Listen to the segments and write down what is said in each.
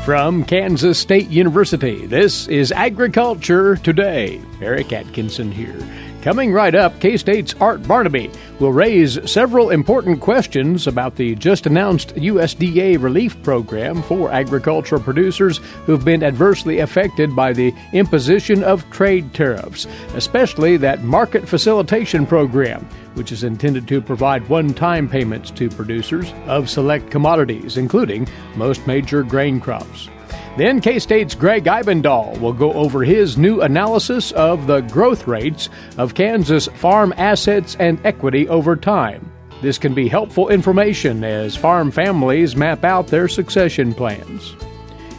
From Kansas State University, this is Agriculture Today. Eric Atkinson here. Coming right up, K-State's Art Barnaby will raise several important questions about the just-announced USDA relief program for agricultural producers who've been adversely affected by the imposition of trade tariffs, especially that Market Facilitation Program, which is intended to provide one-time payments to producers of select commodities, including most major grain crops. Then K-State's Gregg Ibendahl will go over his new analysis of the growth rates of Kansas farm assets and equity over time. This can be helpful information as farm families map out their succession plans.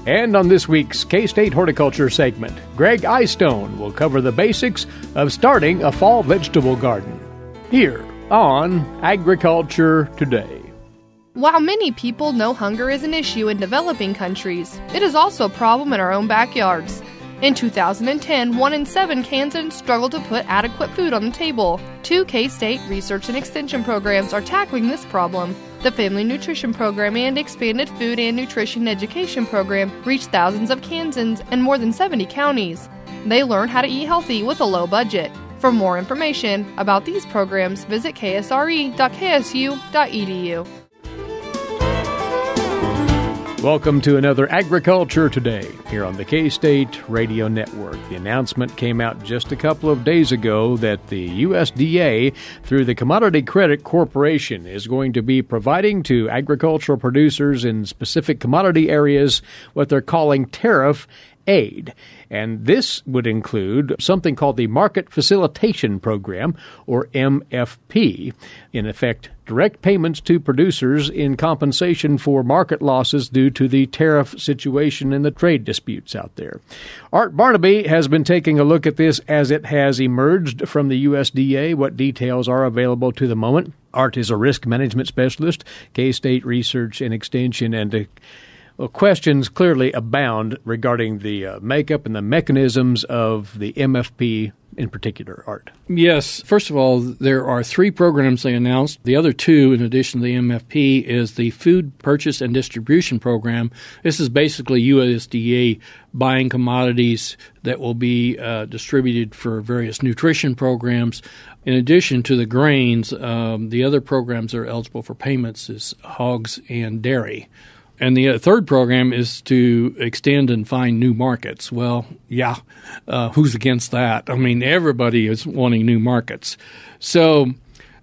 And on this week's K-State Horticulture segment, Gregg Eyestone will cover the basics of starting a fall vegetable garden. Here on Agriculture Today. While many people know hunger is an issue in developing countries, it is also a problem in our own backyards. In 2010, 1 in 7 Kansans struggled to put adequate food on the table. 2 K-State research and extension programs are tackling this problem. The Family Nutrition Program and Expanded Food and Nutrition Education Program reach thousands of Kansans in more than 70 counties. They learn how to eat healthy with a low budget. For more information about these programs, visit ksre.ksu.edu. Welcome to another Agriculture Today here on the K-State Radio Network. The announcement came out just a couple of days ago that the USDA, through the Commodity Credit Corporation, is going to be providing to agricultural producers in specific commodity areas what they're calling tariff aid. And this would include something called the Market Facilitation Program, or MFP. In effect, direct payments to producers in compensation for market losses due to the tariff situation and the trade disputes out there. Art Barnaby has been taking a look at this as it has emerged from the USDA, what details are available to the moment. Art is a risk management specialist, K-State Research and Extension, and questions clearly abound regarding the makeup and the mechanisms of the MFP in particular, Art. Yes. First of all, there are 3 programs they announced. The other 2, in addition to the MFP, is the Food Purchase and Distribution Program. This is basically USDA buying commodities that will be distributed for various nutrition programs. In addition to the grains, the other programs that are eligible for payments is hogs and dairy. And the third program is to extend and find new markets. Well, who's against that? I mean, everybody is wanting new markets. So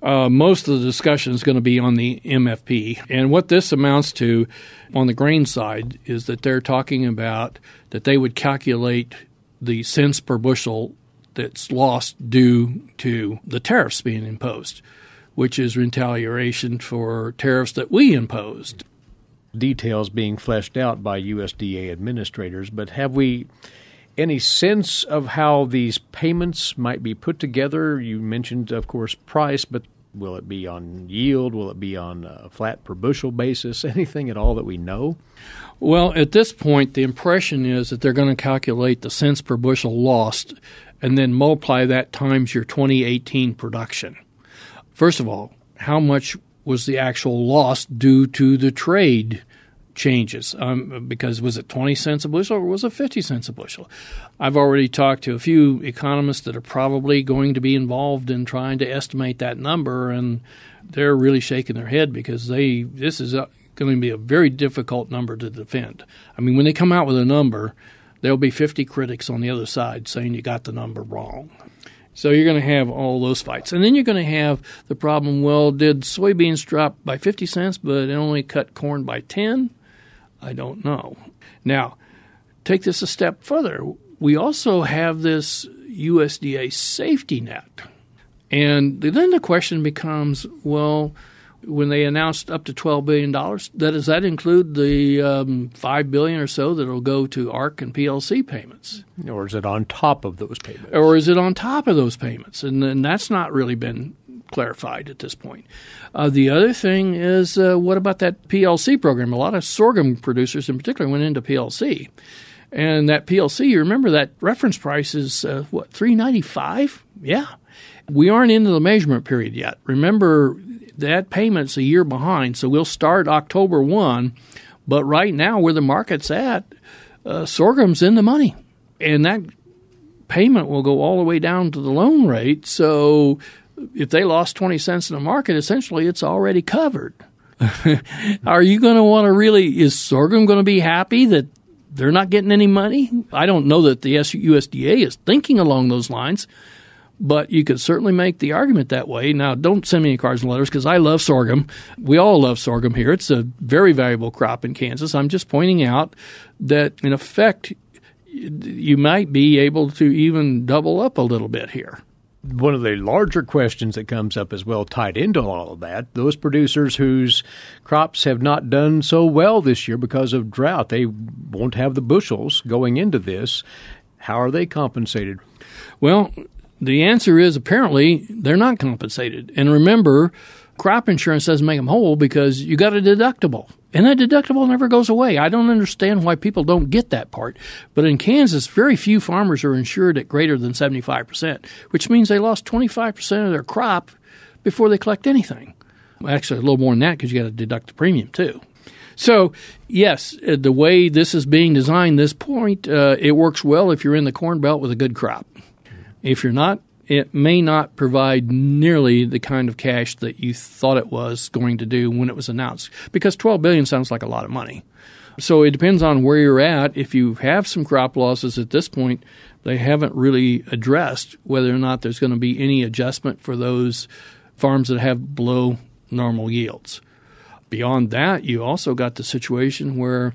most of the discussion is going to be on the MFP. And what this amounts to on the grain side is that they're talking about that they would calculate the cents per bushel that's lost due to the tariffs being imposed, which is retaliation for tariffs that we imposed. Details being fleshed out by USDA administrators, but have we any sense of how these payments might be put together? You mentioned, of course, price, but will it be on yield? Will it be on a flat per bushel basis? Anything at all that we know? Well, at this point, the impression is that they're going to calculate the cents per bushel lost and then multiply that times your 2018 production. First of all, how much was the actual loss due to the trade changes? Because was it 20 cents a bushel or was it 50 cents a bushel? I've already talked to a few economists that are probably going to be involved in trying to estimate that number, and they're really shaking their head because this is going to be a very difficult number to defend. I mean, when they come out with a number, there'll be 50 critics on the other side saying you got the number wrong. So you're going to have all those fights. And then you're going to have the problem, well, did soybeans drop by 50 cents but it only cut corn by 10? I don't know. Now, take this a step further. We also have this USDA safety net. And then the question becomes, well, when they announced up to $12 billion, does that include the $5 billion or so that will go to ARC and PLC payments? Or is it on top of those payments? And that's not really been clarified at this point. The other thing is, what about that PLC program? A lot of sorghum producers in particular went into PLC. And that PLC, you remember that reference price is, $3.95? Yeah. We aren't into the measurement period yet. Remember, that payment's a year behind, so we'll start October 1 But right now, where the market's at, sorghum's in the money. And that payment will go all the way down to the loan rate. So if they lost 20 cents in the market, essentially it's already covered. Are you going to want to is sorghum going to be happy that they're not getting any money? I don't know that the USDA is thinking along those lines, but you could certainly make the argument that way. Now, don't send me any cards and letters because I love sorghum. We all love sorghum here. It's a very valuable crop in Kansas. I'm just pointing out that, in effect, you might be able to even double up a little bit here. One of the larger questions that comes up as well tied into all of that, those producers whose crops have not done so well this year because of drought, they won't have the bushels going into this. How are they compensated? Well, the answer is apparently they're not compensated. And remember, crop insurance doesn't make them whole because you got a deductible. And that deductible never goes away. I don't understand why people don't get that part. But in Kansas, very few farmers are insured at greater than 75%, which means they lost 25% of their crop before they collect anything. Actually, a little more than that because you got to deduct the premium too. So, yes, the way this is being designed, this point, it works well if you're in the Corn Belt with a good crop. If you're not, it may not provide nearly the kind of cash that you thought it was going to do when it was announced, because $12 billion sounds like a lot of money. So it depends on where you're at. If you have some crop losses at this point, they haven't really addressed whether or not there's going to be any adjustment for those farms that have below normal yields. Beyond that, you also got the situation where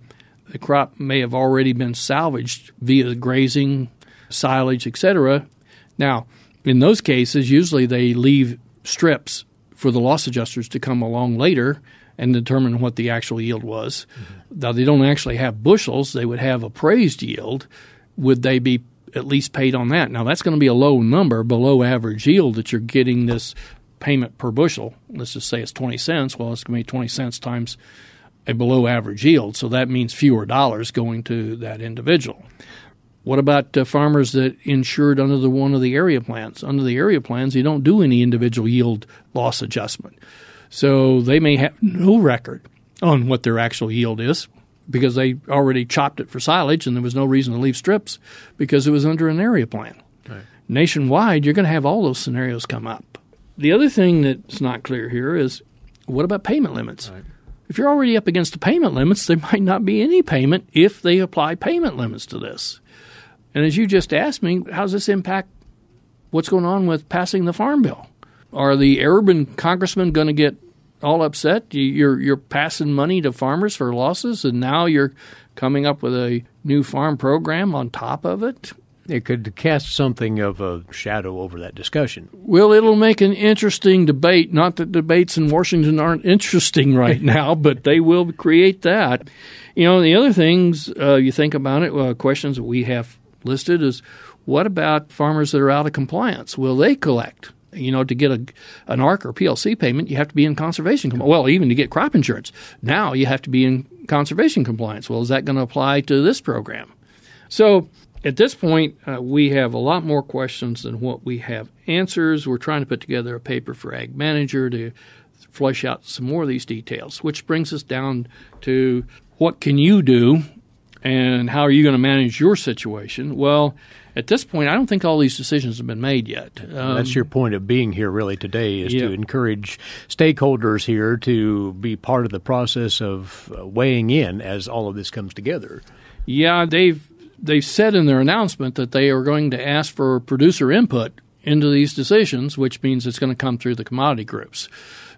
the crop may have already been salvaged via grazing, silage, etc. Now, in those cases, usually they leave strips for the loss adjusters to come along later and determine what the actual yield was. Mm-hmm. Now, they don't actually have bushels. They would have appraised yield. Would they be at least paid on that? Now, that's going to be a low number, below average yield that you're getting this payment per bushel. Let's just say it's 20 cents. Well, it's going to be 20 cents times a below average yield. So that means fewer dollars going to that individual. What about farmers that insured under one of the area plans? Under the area plans, you don't do any individual yield loss adjustment. So they may have no record on what their actual yield is because they already chopped it for silage and there was no reason to leave strips because it was under an area plan. Right. Nationwide, you're going to have all those scenarios come up. The other thing that's not clear here is what about payment limits? Right. If you're already up against the payment limits, there might not be any payment if they apply payment limits to this. And as you just asked me, how does this impact what's going on with passing the Farm Bill? Are the urban congressmen going to get all upset? You're passing money to farmers for losses, and now you're coming up with a new farm program on top of it? It could cast something of a shadow over that discussion. Well, it'll make an interesting debate. Not that debates in Washington aren't interesting right now, but they will create that. You know, the other things you think about it, questions that we have listed is, what about farmers that are out of compliance? Will they collect? You know, to get an ARC or PLC payment, you have to be in conservation compliance. Well, even to get crop insurance, now you have to be in conservation compliance. Well, is that going to apply to this program? So at this point, we have a lot more questions than what we have answers. We're trying to put together a paper for Ag Manager to flesh out some more of these details, which brings us down to what can you do and how are you going to manage your situation? Well, at this point, I don't think all these decisions have been made yet. That's your point of being here really today, is to encourage stakeholders here to be part of the process of weighing in as all of this comes together. Yeah, they've said in their announcement that they are going to ask for producer input into these decisions, which means it's going to come through the commodity groups.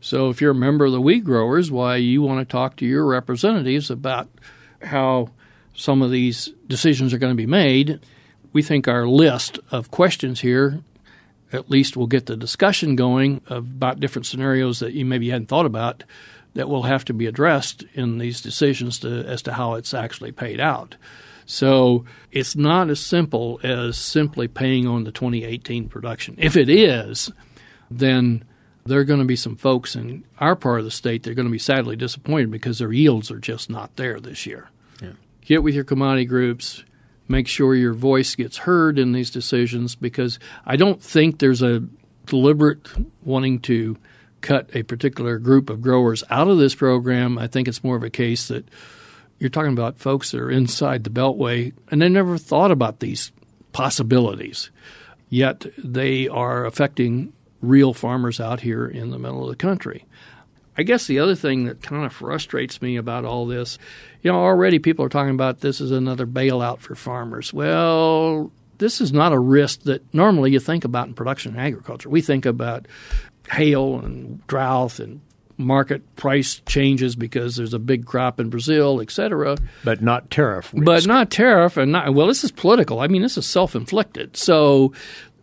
So if you're a member of the wheat growers, why you want to talk to your representatives about how some of these decisions are going to be made. We think our list of questions here at least will get the discussion going about different scenarios that you maybe hadn't thought about that will have to be addressed in these decisions as to how it's actually paid out. So it's not as simple as simply paying on the 2018 production. If it is, then there are going to be some folks in our part of the state that are going to be sadly disappointed because their yields are just not there this year. Yeah. Get with your commodity groups. Make sure your voice gets heard in these decisions, because I don't think there's a deliberate wanting to cut a particular group of growers out of this program. I think it's more of a case that you're talking about folks that are inside the Beltway, and they never thought about these possibilities. Yet they are affecting real farmers out here in the middle of the country. I guess the other thing that kind of frustrates me about all this, already people are talking about this is another bailout for farmers. Well, this is not a risk that normally you think about in production and agriculture. We think about hail and drought and market price changes because there's a big crop in Brazil, et cetera. But not tariff risk. But not tariff. This is political. This is self-inflicted. So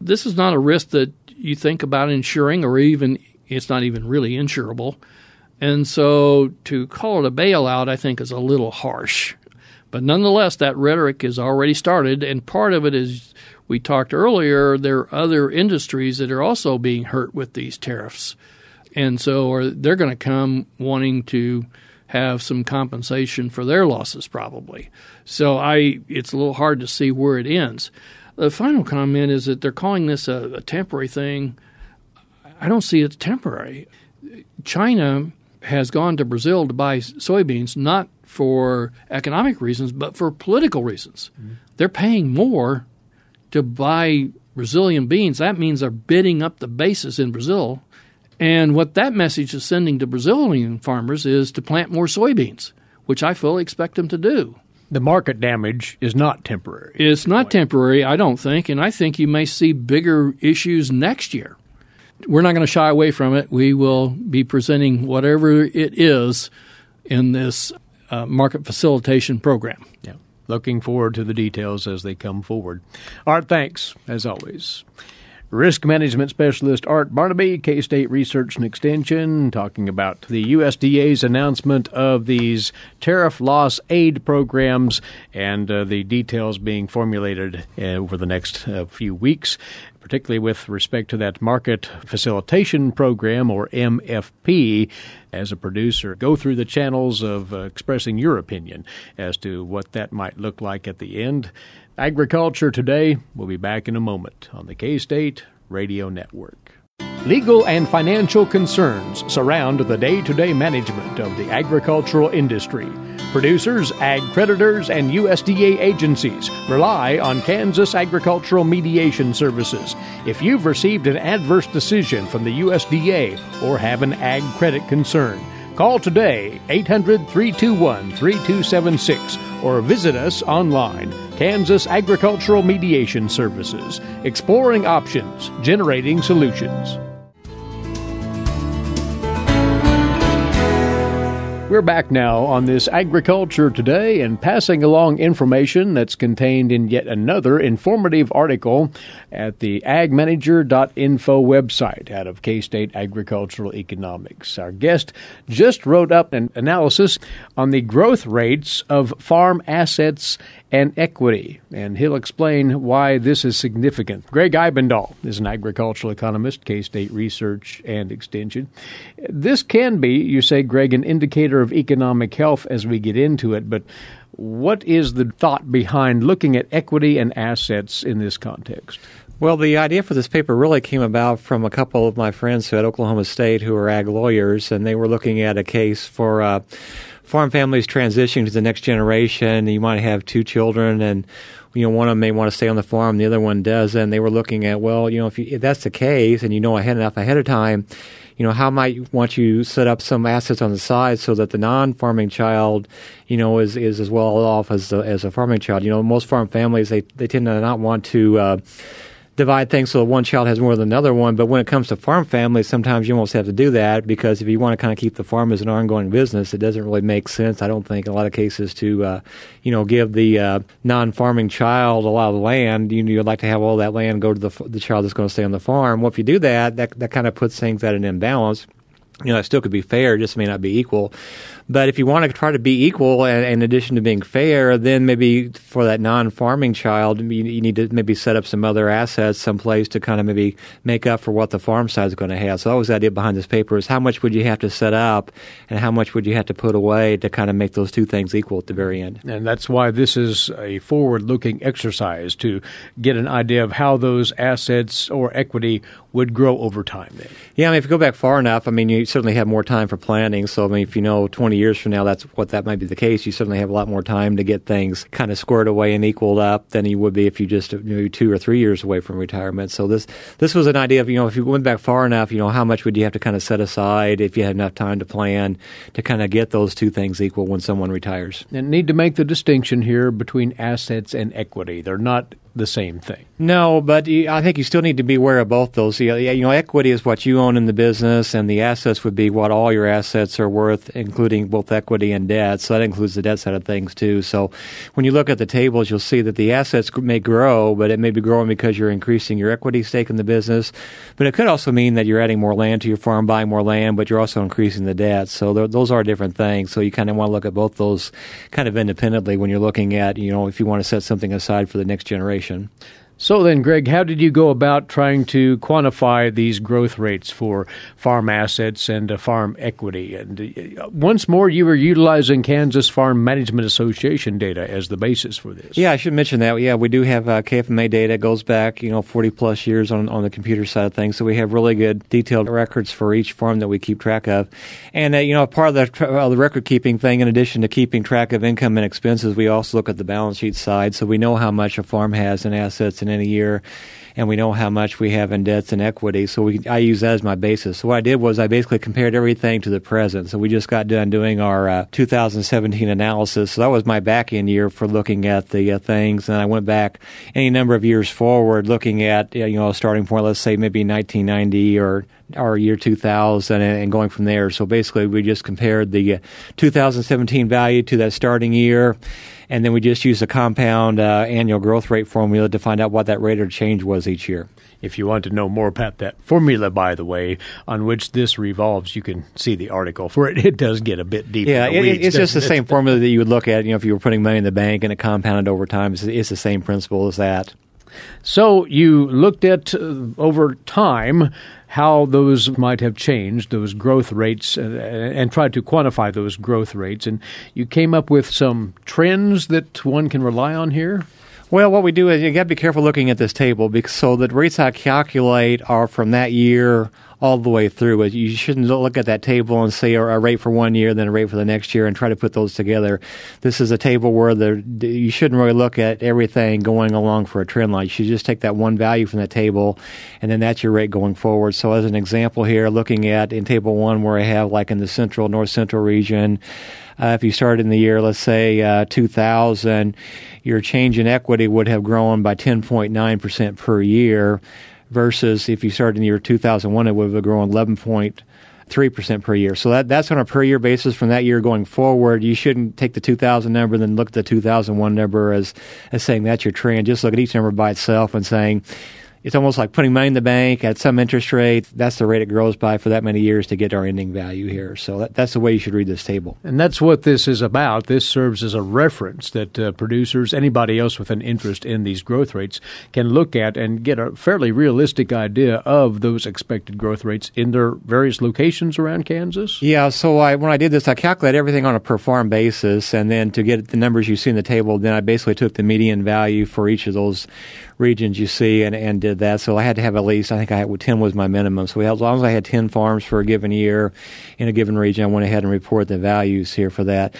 this is not a risk that you think about insuring, or even it's not even really insurable. And so to call it a bailout, I think, is a little harsh. But nonetheless, that rhetoric has already started, and part of it is, we talked earlier, there are other industries that are also being hurt with these tariffs. And so they're going to come wanting to have some compensation for their losses probably. So it's a little hard to see where it ends. The final comment is that they're calling this a temporary thing. I don't see it temporary. China has gone to Brazil to buy soybeans, not for economic reasons, but for political reasons. Mm-hmm. They're paying more to buy Brazilian beans. That means they're bidding up the basis in Brazil. And what that message is sending to Brazilian farmers is to plant more soybeans, which I fully expect them to do. The market damage is not temporary. It's not temporary, I don't think, and I think you may see bigger issues next year. We're not going to shy away from it. We will be presenting whatever it is in this Market Facilitation Program. Yeah. Looking forward to the details as they come forward. Art, thanks, as always. Risk Management Specialist Art Barnaby, K-State Research and Extension, talking about the USDA's announcement of these tariff loss aid programs and the details being formulated over the next few weeks, particularly with respect to that Market Facilitation Program, or MFP. As a producer, go through the channels of expressing your opinion as to what that might look like at the end. Agriculture Today will be back in a moment on the K-State Radio Network. Legal and financial concerns surround the day-to-day management of the agricultural industry. Producers, ag creditors, and USDA agencies rely on Kansas Agricultural Mediation Services. If you've received an adverse decision from the USDA or have an ag credit concern, call today, 800-321-3276, or visit us online, Kansas Agricultural Mediation Services, exploring options, generating solutions. We're back now on this Agriculture Today and passing along information that's contained in yet another informative article at the agmanager.info website out of K-State Agricultural Economics. Our guest just wrote up an analysis on the growth rates of farm assets and equity, and he'll explain why this is significant. Gregg Ibendahl is an agricultural economist, K-State Research and Extension. This can be, you say, Gregg, an indicator of economic health as we get into it, but what is the thought behind looking at equity and assets in this context? Well, the idea for this paper really came about from a couple of my friends at Oklahoma State who are ag lawyers, and they were looking at a case for farm families transitioning to the next generation. You might have two children, and one of them may want to stay on the farm, the other one doesn't. They were looking at, if that's the case, and enough ahead of time, how might you want you set up some assets on the side so that the non-farming child, is as well off as a farming child. Most farm families, they tend to not want to divide things so that one child has more than another one. But when it comes to farm families, sometimes you almost have to do that, because if you want to kind of keep the farm as an ongoing business, it doesn't really make sense, I don't think, in a lot of cases to, give the non-farming child a lot of the land. You'd like to have all that land go to the child that's going to stay on the farm. Well, if you do that kind of puts things at an imbalance. It still could be fair, just may not be equal. But if you want to try to be equal, and in addition to being fair, then maybe for that non-farming child, you need to maybe set up some other assets someplace to kind of maybe make up for what the farm side is going to have. So that was the idea behind this paper, is how much would you have to set up and how much would you have to put away to kind of make those two things equal at the very end. And that's why this is a forward-looking exercise, to get an idea of how those assets or equity would grow over time then. Yeah, I mean, if you go back far enough, I mean, you certainly have more time for planning. So, I mean, if you know 20 years from now that might be the case, you certainly have a lot more time to get things kind of squared away and equaled up than you would be if you just maybe 2 or 3 years away from retirement. So this was an idea of, if you went back far enough, how much would you have to kind of set aside if you had enough time to plan to kind of get those two things equal when someone retires. And need to make the distinction here between assets and equity. They're not the same thing. No, but I think you still need to be aware of both those. Equity is what you own in the business, and the assets would be what all your assets are worth, including both equity and debt. So that includes the debt side of things too. So when you look at the tables, you'll see that the assets may grow, but it may be growing because you're increasing your equity stake in the business. But it could also mean that you're adding more land to your farm, buying more land, but you're also increasing the debt. So those are different things. So you kind of want to look at both those kind of independently when you're looking at, if you want to set something aside for the next generation. So then, Gregg, how did you go about trying to quantify these growth rates for farm assets and farm equity? And once more, you were utilizing Kansas Farm Management Association data as the basis for this. Yeah, I should mention that. Yeah, we do have KFMA data. It goes back, 40-plus years on the computer side of things. So we have really good detailed records for each farm that we keep track of. And, part of the record-keeping thing, in addition to keeping track of income and expenses, we also look at the balance sheet side. So we know how much a farm has in assets in any year, and we know how much we have in debts and equity. So I use that as my basis. So what I did was I basically compared everything to the present. So we just got done doing our 2017 analysis. So that was my back-end year for looking at the things. And I went back any number of years forward looking at, a starting point, let's say maybe 1990 or year 2000 and going from there. So basically we just compared the 2017 value to that starting year, and then we just used a compound annual growth rate formula to find out what that rate of change was each year. If you want to know more about that formula, by the way, on which this revolves, you can see the article for it. It does get a bit deep in the weeds. It's just the same formula that you would look at, if you were putting money in the bank and it compounded over time. It's the same principle as that. So you looked at, over time, how those might have changed, those growth rates, and tried to quantify those growth rates. And you came up with some trends that one can rely on here? Well, what we do is you got to be careful looking at this table, because so the rates I calculate are from that year all the way through. You shouldn't look at that table and say a rate for one year, then a rate for the next year, and try to put those together. This is a table where you shouldn't really look at everything going along for a trend line. You should just take that one value from that table, and then that's your rate going forward. So as an example here, looking at in Table 1 where I have like in the north central region, if you started in the year, let's say 2000, your change in equity would have grown by 10.9% per year, versus if you started in the year 2001, it would have grown 11.3% per year. So that's on a per year basis from that year going forward. You shouldn't take the 2000 number and then look at the 2001 number as saying that's your trend. Just look at each number by itself and saying, it's almost like putting money in the bank at some interest rate. That's the rate it grows by for that many years to get our ending value here. So that's the way you should read this table. And that's what this is about. This serves as a reference that producers, anybody else with an interest in these growth rates, can look at and get a fairly realistic idea of those expected growth rates in their various locations around Kansas. Yeah, so when I did this, I calculated everything on a per farm basis, and then to get the numbers you see in the table, then I basically took the median value for each of those regions you see and did that. So I had to have at least, 10 was my minimum. So as long as I had 10 farms for a given year in a given region, I went ahead and reported the values here for that.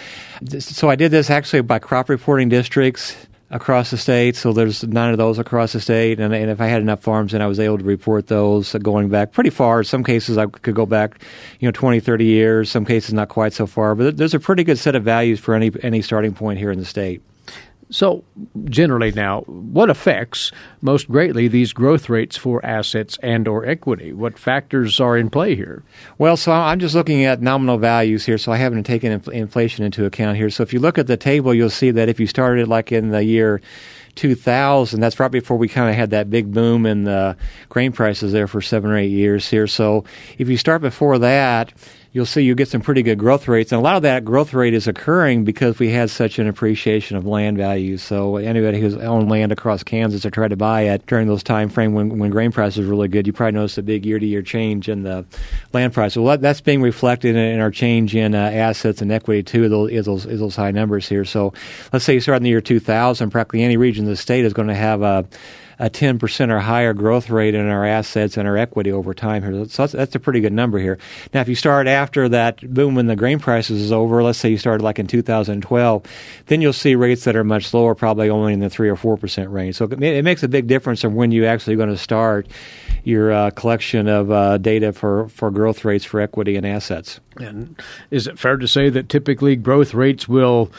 So I did this actually by crop reporting districts across the state. So there's 9 of those across the state. And if I had enough farms, then I was able to report those going back pretty far. In some cases, I could go back, 20, 30 years. Some cases, not quite so far. But there's a pretty good set of values for any starting point here in the state. So generally now, what affects most greatly these growth rates for assets and or equity? What factors are in play here? Well, so I'm just looking at nominal values here, so I haven't taken inflation into account here. So if you look at the table, you'll see that if you started like in the year 2000, that's right before we kind of had that big boom in the grain prices there for 7 or 8 years here. So if you start before that, you'll see you get some pretty good growth rates. And a lot of that growth rate is occurring because we had such an appreciation of land values. So anybody who's owned land across Kansas or tried to buy it during those time frame when grain prices were really good, you probably noticed a big year-to-year change in the land price. Well, that's being reflected in our change in assets and equity, too, is those high numbers here. So let's say you start in the year 2000, practically any region of the state is going to have a a 10% or higher growth rate in our assets and our equity over time here. So that's a pretty good number here. Now, if you start after that boom when the grain prices is over, let's say you started like in 2012, then you'll see rates that are much lower, probably only in the 3 or 4% range. So it makes a big difference of when you actually going to start your collection of data for growth rates for equity and assets. And is it fair to say that typically growth rates will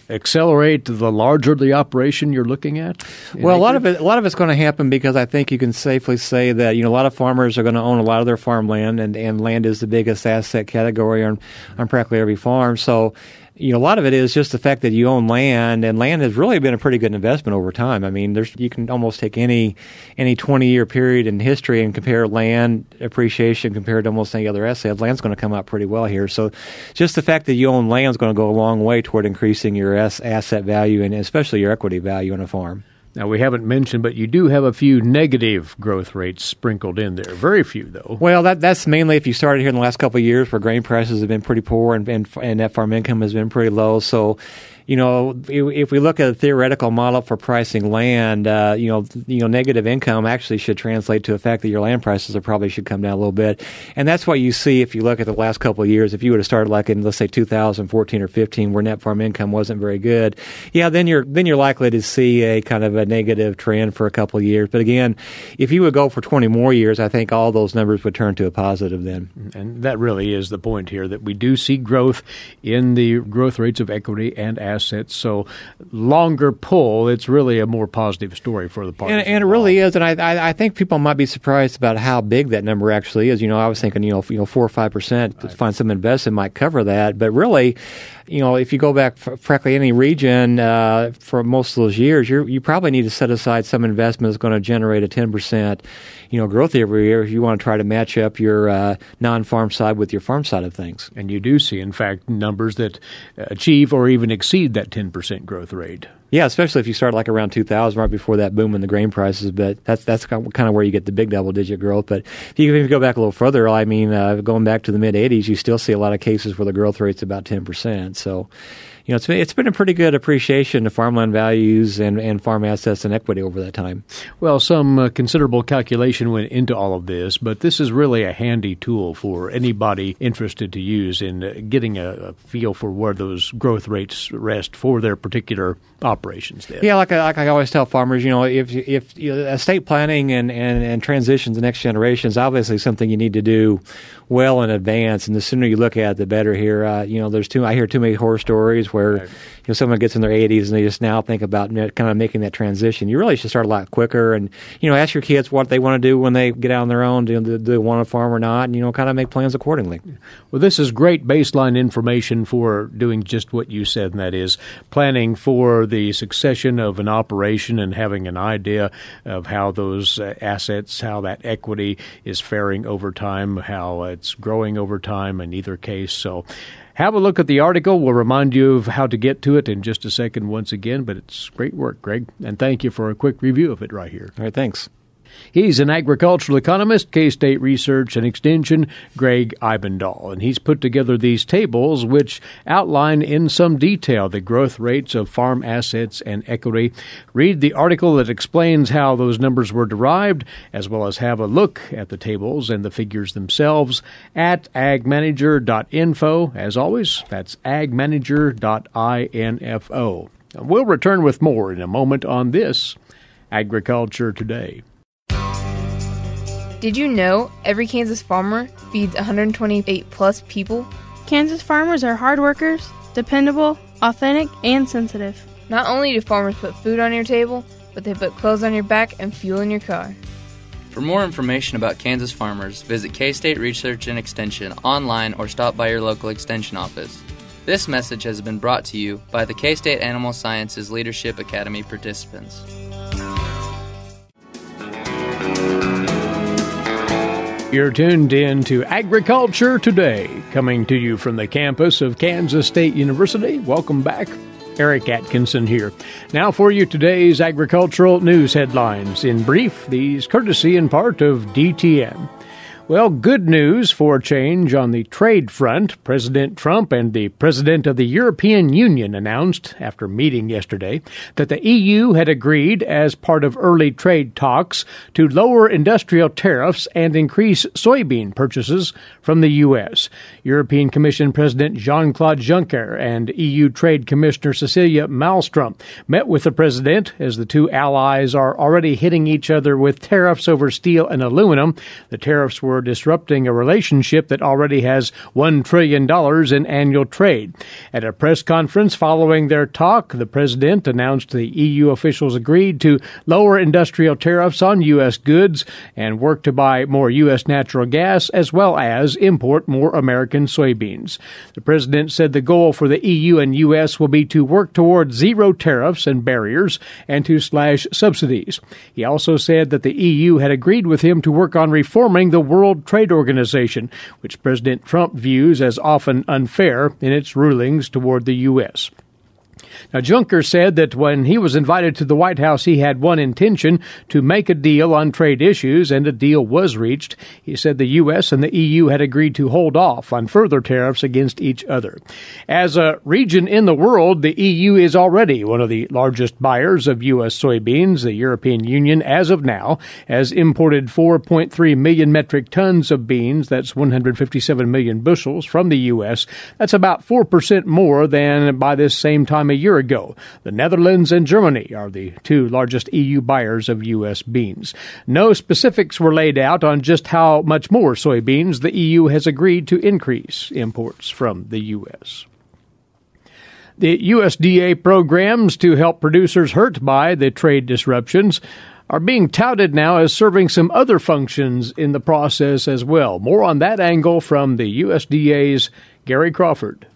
accelerate the larger the operation you're looking at? Well, a lot of it's going to happen because I think you can safely say that a lot of farmers are going to own a lot of their farmland, and land is the biggest asset category on practically every farm. So, a lot of it is just the fact that you own land, and land has really been a pretty good investment over time. I mean, you can almost take any 20-year period in history and compare land appreciation compared to almost any other asset. Land's going to come out pretty well here. So just the fact that you own land is going to go a long way toward increasing your asset value and especially your equity value on a farm. Now, we haven't mentioned, but you do have a few negative growth rates sprinkled in there. Very few, though. Well, that's mainly if you started here in the last couple of years where grain prices have been pretty poor and net farm income has been pretty low. So, if we look at a theoretical model for pricing land, negative income actually should translate to the fact that your land prices probably should come down a little bit. And that's what you see if you look at the last couple of years. If you would have started like in, let's say, 2014 or 15, where net farm income wasn't very good, then you're likely to see a kind of a negative trend for a couple of years. But again, if you would go for 20 more years, I think all those numbers would turn to a positive then. And that really is the point here, that we do see growth in the growth rates of equity and assets. So longer pull, it's really a more positive story for the parties. And it really is. And I think people might be surprised about how big that number actually is. I was thinking, 4 or 5% to find some investment might cover that. But really, if you go back practically any region for most of those years, you probably need to set aside some investment that's going to generate a 10% growth every year if you want to try to match up your non-farm side with your farm side of things. And you do see, in fact, numbers that achieve or even exceed that 10% growth rate. Yeah, especially if you start like around 2000, right before that boom in the grain prices. But that's kind of where you get the big double-digit growth. But if you go back a little further, I mean, going back to the mid-'80s, you still see a lot of cases where the growth rate's about 10%. So, it's been a pretty good appreciation to farmland values and farm assets and equity over that time. Well, some considerable calculation went into all of this, but this is really a handy tool for anybody interested to use in getting a feel for where those growth rates rest for their particular operations. Then. Yeah, like I always tell farmers, if estate planning and transition to the next generation is obviously something you need to do well in advance, and the sooner you look at it, the better here. I hear too many horror stories where someone gets in their 80s and they just now think about kind of making that transition. You really should start a lot quicker, and ask your kids what they want to do when they get out on their own. Do they want to farm or not? And kind of make plans accordingly. Well, this is great baseline information for doing just what you said, and that is planning for the succession of an operation and having an idea of how those assets, how that equity is faring over time, how it's growing over time in either case. So have a look at the article. We'll remind you of how to get to it in just a second once again, but it's great work, Gregg, and thank you for a quick review of it right here. All right, thanks. He's an agricultural economist, K-State Research and Extension, Gregg Ibendahl, and he's put together these tables which outline in some detail the growth rates of farm assets and equity. Read the article that explains how those numbers were derived, as well as have a look at the tables and the figures themselves at agmanager.info. As always, that's agmanager.info. We'll return with more in a moment on this Agriculture Today. Did you know every Kansas farmer feeds 128 plus people? Kansas farmers are hard workers, dependable, authentic, and sensitive. Not only do farmers put food on your table, but they put clothes on your back and fuel in your car. For more information about Kansas farmers, visit K-State Research and Extension online or stop by your local extension office. This message has been brought to you by the K-State Animal Sciences Leadership Academy participants. You're tuned in to Agriculture Today, coming to you from the campus of Kansas State University. Welcome back. Eric Atkinson here. Now for you today's agricultural news headlines. In brief, these courtesy in part of DTN. Well, good news for a change on the trade front. President Trump and the President of the European Union announced, after meeting yesterday, that the EU had agreed, as part of early trade talks, to lower industrial tariffs and increase soybean purchases from the U.S. European Commission President Jean-Claude Juncker and EU Trade Commissioner Cecilia Malmström met with the president, as the two allies are already hitting each other with tariffs over steel and aluminum. The tariffs were disrupting a relationship that already has $1 trillion in annual trade. At a press conference following their talk, the president announced the EU officials agreed to lower industrial tariffs on U.S. goods and work to buy more U.S. natural gas, as well as import more American soybeans. The president said the goal for the EU and U.S. will be to work towards zero tariffs and barriers and to slash subsidies. He also said that the EU had agreed with him to work on reforming the World Trade Organization, which President Trump views as often unfair in its rulings toward the U.S. Now, Juncker said that when he was invited to the White House, he had one intention: to make a deal on trade issues, and a deal was reached. He said the U.S. and the EU had agreed to hold off on further tariffs against each other. As a region in the world, the EU is already one of the largest buyers of U.S. soybeans. The European Union, as of now, has imported 4.3 million metric tons of beans. That's 157 million bushels from the U.S. That's about 4% more than by this same time a year ago. The Netherlands and Germany are the two largest EU buyers of U.S. beans. No specifics were laid out on just how much more soybeans the EU has agreed to increase imports from the U.S. The USDA programs to help producers hurt by the trade disruptions are being touted now as serving some other functions in the process as well. More on that angle from the USDA's Gary Crawford.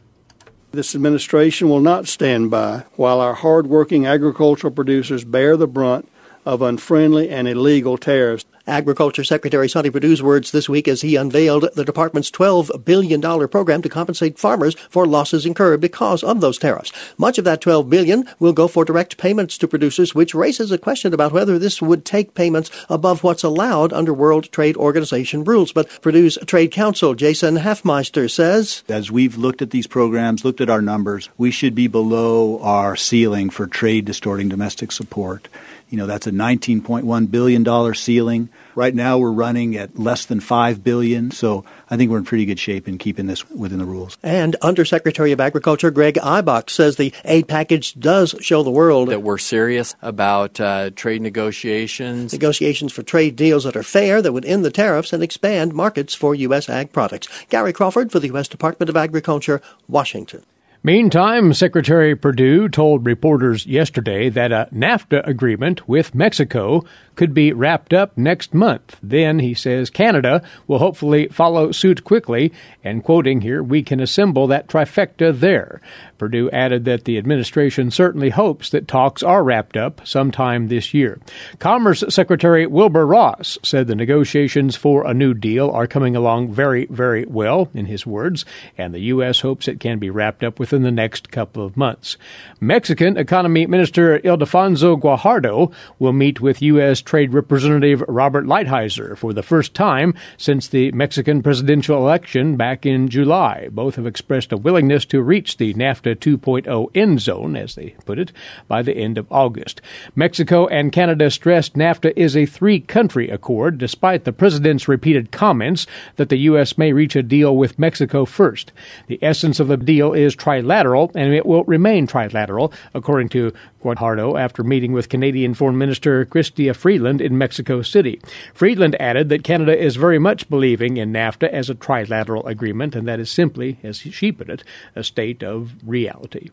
This administration will not stand by while our hard-working agricultural producers bear the brunt of unfriendly and illegal tariffs. Agriculture Secretary Sonny Perdue's words this week as he unveiled the department's $12 billion program to compensate farmers for losses incurred because of those tariffs. Much of that $12 billion will go for direct payments to producers, which raises a question about whether this would take payments above what's allowed under World Trade Organization rules. But Perdue's trade counsel, Jason Hafmeister, says, as we've looked at these programs, looked at our numbers, we should be below our ceiling for trade distorting domestic support. That's a $19.1 billion ceiling. Right now we're running at less than $5 billion, so I think we're in pretty good shape in keeping this within the rules. And Undersecretary of Agriculture Gregg Ibendahl says the aid package does show the world that we're serious about trade negotiations. Negotiations for trade deals that are fair, that would end the tariffs and expand markets for U.S. ag products. Gary Crawford for the U.S. Department of Agriculture, Washington. Meantime, Secretary Perdue told reporters yesterday that a NAFTA agreement with Mexico could be wrapped up next month. Then, he says, Canada will hopefully follow suit quickly, and quoting here, we can assemble that trifecta there. Perdue added that the administration certainly hopes that talks are wrapped up sometime this year. Commerce Secretary Wilbur Ross said the negotiations for a new deal are coming along very, very well, in his words, and the U.S. hopes it can be wrapped up within the next couple of months. Mexican Economy Minister Ildefonso Guajardo will meet with U.S. Trade Representative Robert Lighthizer for the first time since the Mexican presidential election back in July. Both have expressed a willingness to reach the NAFTA 2.0 end zone, as they put it, by the end of August. Mexico and Canada stressed NAFTA is a three-country accord, despite the president's repeated comments that the U.S. may reach a deal with Mexico first. The essence of the deal is trilateral, and it will remain trilateral, according to Guajardo, after meeting with Canadian Foreign Minister Chrystia Freeland in Mexico City. Freeland added that Canada is very much believing in NAFTA as a trilateral agreement, and that is simply, as she put it, a state of reality.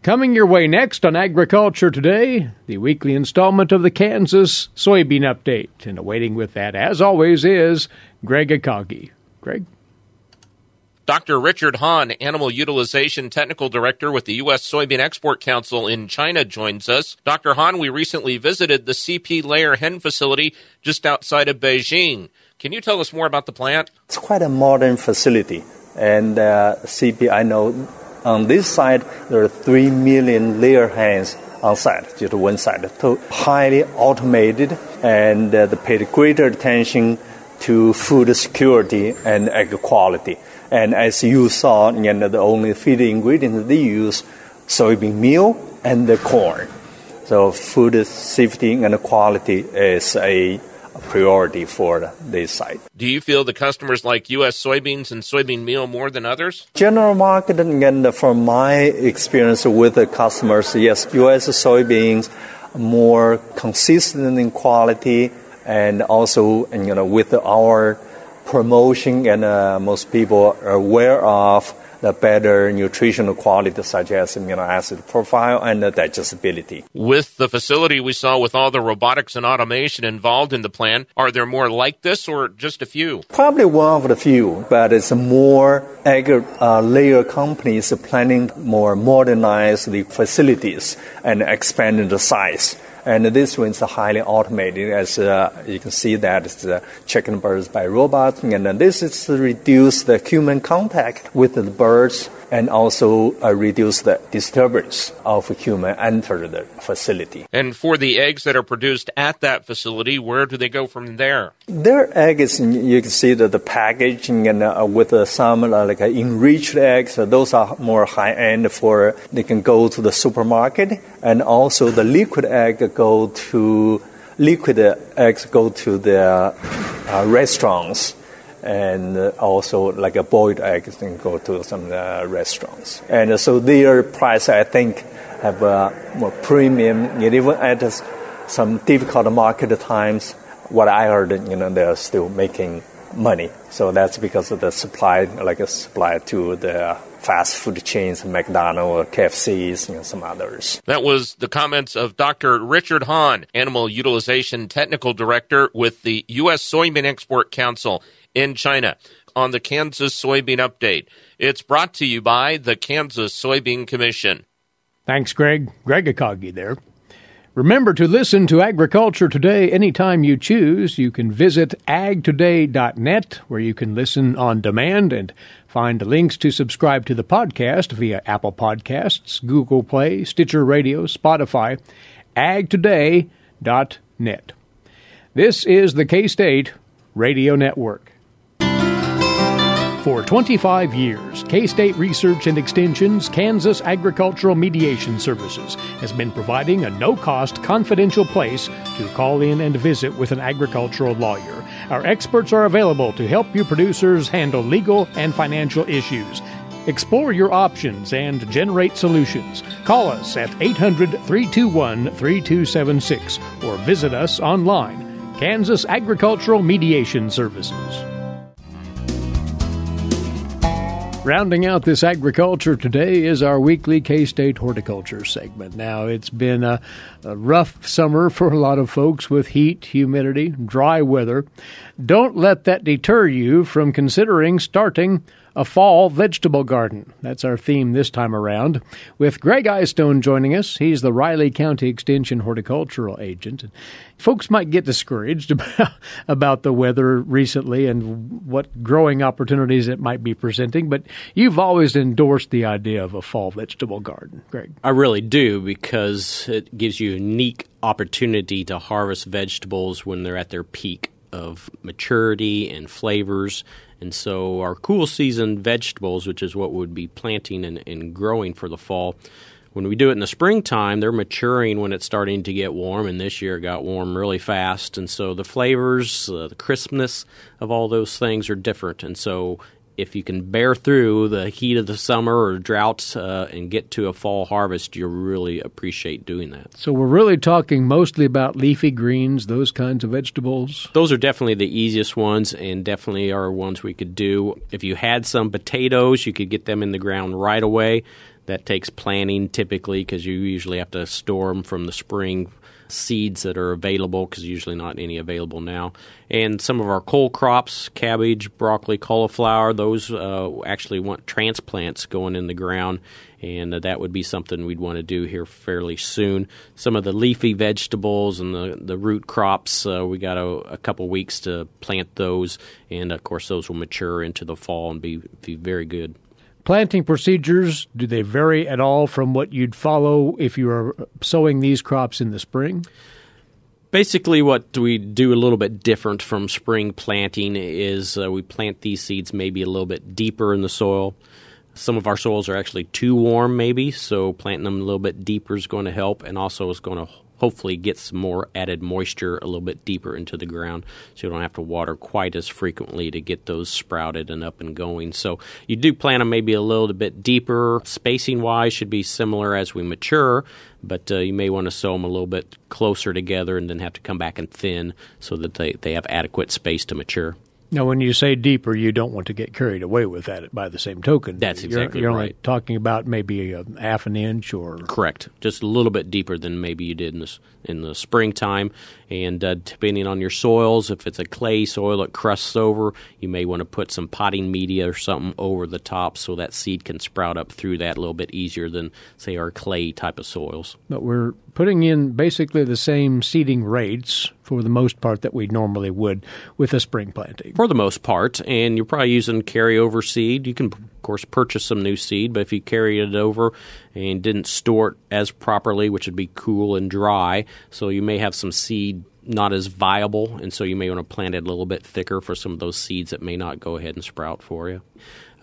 Coming your way next on Agriculture Today, the weekly installment of the Kansas Soybean Update. And awaiting with that, as always, is Gregg Ibendahl. Greg? Dr. Richard Hahn, Animal Utilization Technical Director with the U.S. Soybean Export Council in China, joins us. Dr. Hahn, we recently visited the CP Layer Hen facility just outside of Beijing. Can you tell us more about the plant? It's quite a modern facility. And CP, I know on this side, there are 3 million layer hens on site, just one side. So highly automated, and they paid greater attention to food security and egg quality. And as you saw, the only feed ingredients they use soybean meal and the corn. So food safety and quality is a priority for this site. Do you feel the customers like U.S. soybeans and soybean meal more than others? General market, and from my experience with the customers, yes, U.S. soybeans more consistent in quality, and also with our promotion, and most people are aware of the better nutritional quality, such as amino acid profile and the digestibility. With the facility we saw with all the robotics and automation involved in the plan, are there more like this or just a few? Probably one of the few, but it's more layer companies planning more modernize the facilities and expanding the size. And this one is highly automated, as you can see that it's checking birds by robots. And this is to reduce the human contact with the birds and also reduce the disturbance of human enter the facility. And for the eggs that are produced at that facility, where do they go from there? Their eggs, you can see that the packaging and with some like enriched eggs, those are more high-end they can go to the supermarket, and also the liquid eggs go to the restaurants. And also like a boiled eggs can go to some restaurants. And so their price, I think, have more premium. And even at some difficult market times, what I heard, they're still making money. So that's because of the supply, like a supply to the fast food chains, McDonald's, KFCs, some others. That was the comments of Dr. Richard Hahn, Animal Utilization Technical Director with the U.S. Soybean Export Council in China, on the Kansas Soybean Update. It's brought to you by the Kansas Soybean Commission. Thanks, Greg. Gregg Ibendahl there. Remember to listen to Agriculture Today anytime you choose. You can visit agtoday.net, where you can listen on demand and find links to subscribe to the podcast via Apple Podcasts, Google Play, Stitcher Radio, Spotify, agtoday.net. This is the K-State Radio Network. For 25 years, K-State Research and Extension's Kansas Agricultural Mediation Services has been providing a no-cost, confidential place to call in and visit with an agricultural lawyer. Our experts are available to help you producers handle legal and financial issues. Explore your options and generate solutions. Call us at 800-321-3276 or visit us online. Kansas Agricultural Mediation Services. Rounding out this Agriculture Today is our weekly K-State Horticulture segment. Now, it's been a rough summer for a lot of folks with heat, humidity, dry weather. Don't let that deter you from considering starting a fall vegetable garden. That's our theme this time around. With Gregg Eyestone joining us, he's the Riley County Extension horticultural agent. Folks might get discouraged about the weather recently and what growing opportunities it might be presenting, but you've always endorsed the idea of a fall vegetable garden, Greg. I really do, because it gives you a unique opportunity to harvest vegetables when they're at their peak of maturity and flavors. And so our cool season vegetables, which is what we'd be planting and growing for the fall, when we do it in the springtime, they're maturing when it's starting to get warm, and this year it got warm really fast. And so the flavors, the crispness of all those things are different. And so if you can bear through the heat of the summer or droughts and get to a fall harvest, you really appreciate doing that. So we're really talking mostly about leafy greens, those kinds of vegetables? Those are definitely the easiest ones, and definitely are ones we could do. If you had some potatoes, you could get them in the ground right away. That takes planting typically, because you usually have to store them from the spring seeds that are available, because usually not any available now. And some of our cole crops, cabbage, broccoli, cauliflower, those actually want transplants going in the ground, and that would be something we'd want to do here fairly soon. Some of the leafy vegetables and the root crops, we got a couple weeks to plant those, and of course those will mature into the fall and be very good. Planting procedures, do they vary at all from what you'd follow if you were sowing these crops in the spring? Basically, what we do a little bit different from spring planting is we plant these seeds maybe a little bit deeper in the soil. Some of our soils are actually too warm maybe, so planting them a little bit deeper is going to help, and also is going to hopefully get some more added moisture a little bit deeper into the ground, so you don't have to water quite as frequently to get those sprouted and up and going. So you do plant them maybe a little bit deeper. Spacing-wise should be similar as we mature, but you may want to sow them a little bit closer together and then have to come back and thin so that they have adequate space to mature. Now, when you say deeper, you don't want to get carried away with that by the same token. That's exactly You're right. only talking about maybe a half an inch or... Correct. Just a little bit deeper than maybe you did in the springtime. And depending on your soils, if it's a clay soil that crusts over, you may want to put some potting media or something over the top so that seed can sprout up through that a little bit easier than, say, our clay type of soils. But we're putting in basically the same seeding rates for the most part that we normally would with a spring planting. For the most part, and you're probably using carryover seed. You can, of course, purchase some new seed, but if you carried it over and didn't store it as properly, which would be cool and dry, so you may have some seed not as viable, and so you may want to plant it a little bit thicker for some of those seeds that may not go ahead and sprout for you.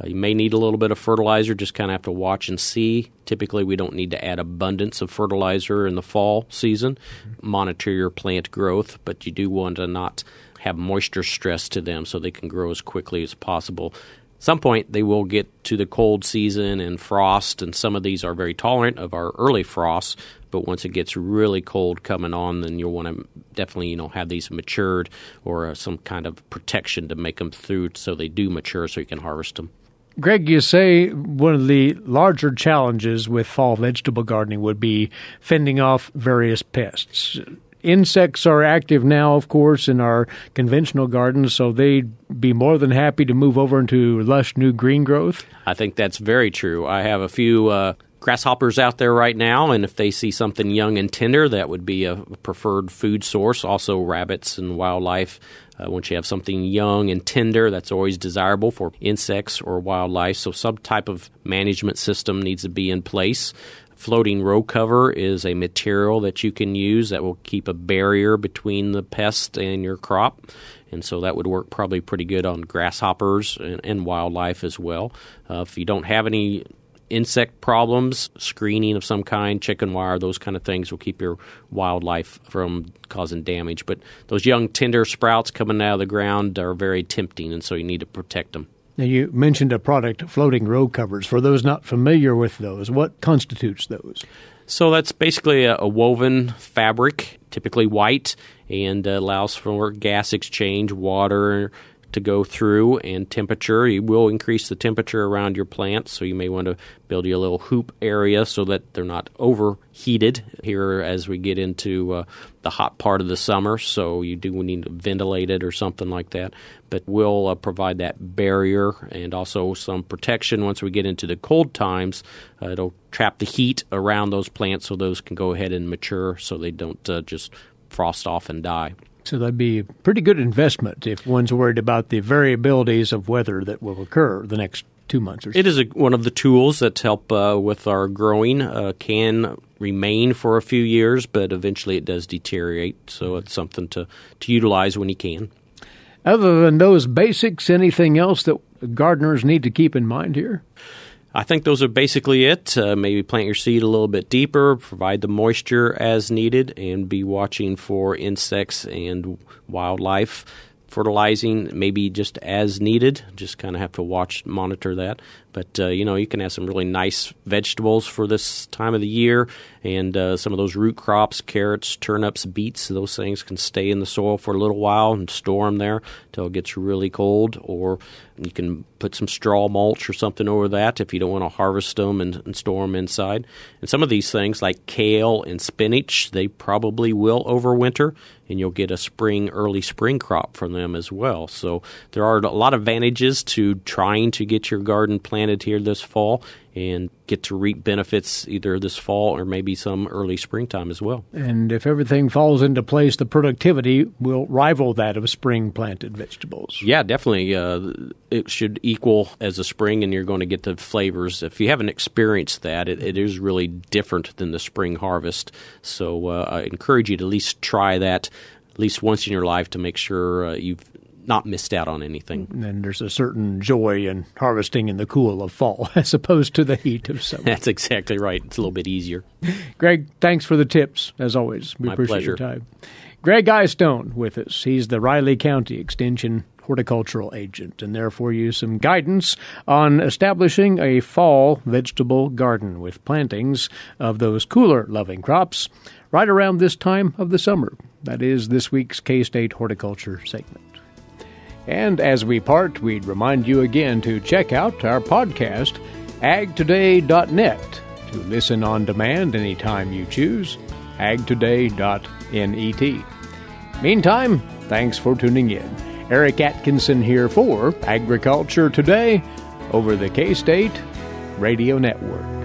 You may need a little bit of fertilizer, just kind of have to watch and see. Typically, we don't need to add abundance of fertilizer in the fall season. Monitor your plant growth, but you do want to not have moisture stress to them so they can grow as quickly as possible. At some point, they will get to the cold season and frost, and some of these are very tolerant of our early frosts. But once it gets really cold coming on, then you'll want to definitely, have these matured or some kind of protection to make them through so they do mature so you can harvest them. Gregg, you say one of the larger challenges with fall vegetable gardening would be fending off various pests. Insects are active now, of course, in our conventional gardens, so they'd be more than happy to move over into lush new green growth. I think that's very true. I have a few grasshoppers out there right now, and if they see something young and tender, that would be a preferred food source. Also, rabbits and wildlife. Once you have something young and tender, that's always desirable for insects or wildlife. So some type of management system needs to be in place. Floating row cover is a material that you can use that will keep a barrier between the pest and your crop. And so that would work probably pretty good on grasshoppers and wildlife as well. If you don't have any insect problems, screening of some kind, chicken wire, those kind of things will keep your wildlife from causing damage. But those young tender sprouts coming out of the ground are very tempting, and so you need to protect them. Now, you mentioned a product, floating row covers. For those not familiar with those, what constitutes those? So that's basically a woven fabric, typically white, and allows for gas exchange, water to go through, and temperature. You will increase the temperature around your plants, so you may want to build you a little hoop area so that they're not overheated here as we get into the hot part of the summer. So you do need to ventilate it or something like that. But we'll provide that barrier and also some protection once we get into the cold times. It'll trap the heat around those plants so those can go ahead and mature so they don't just frost off and die. So that'd be a pretty good investment if one's worried about the variabilities of weather that will occur the next 2 months or so. It is one of the tools that help with our growing. Can remain for a few years, but eventually it does deteriorate. So it's something to utilize when you can. Other than those basics, anything else that gardeners need to keep in mind here? I think those are basically it. Maybe plant your seed a little bit deeper, provide the moisture as needed, and be watching for insects and wildlife. Fertilizing maybe just as needed. Just kind of have to monitor that. But, you can have some really nice vegetables for this time of the year. And some of those root crops, carrots, turnips, beets, those things can stay in the soil for a little while and store them there until it gets really cold. Or you can put some straw mulch or something over that if you don't want to harvest them and store them inside. And some of these things like kale and spinach, they probably will overwinter. And you'll get a early spring crop from them as well. So there are a lot of advantages to trying to get your garden planted planted here this fall and get to reap benefits either this fall or maybe some early springtime as well. And if everything falls into place, the productivity will rival that of spring-planted vegetables. Yeah, definitely. It should equal as a spring, and you're going to get the flavors. If you haven't experienced that, it is really different than the spring harvest. So I encourage you to at least try that at least once in your life to make sure you've not missed out on anything. And there's a certain joy in harvesting in the cool of fall as opposed to the heat of summer. That's exactly right. It's a little bit easier. Gregg, thanks for the tips, as always. We My appreciate pleasure. your time. Gregg Eyestone with us. He's the Riley County Extension horticultural agent, and there for you some guidance on establishing a fall vegetable garden with plantings of those cooler-loving crops right around this time of the summer. That is this week's K-State Horticulture segment. And as we part, we'd remind you again to check out our podcast, agtoday.net, to listen on demand anytime you choose, agtoday.net. Meantime, thanks for tuning in. Eric Atkinson here for Agriculture Today over the K-State Radio Network.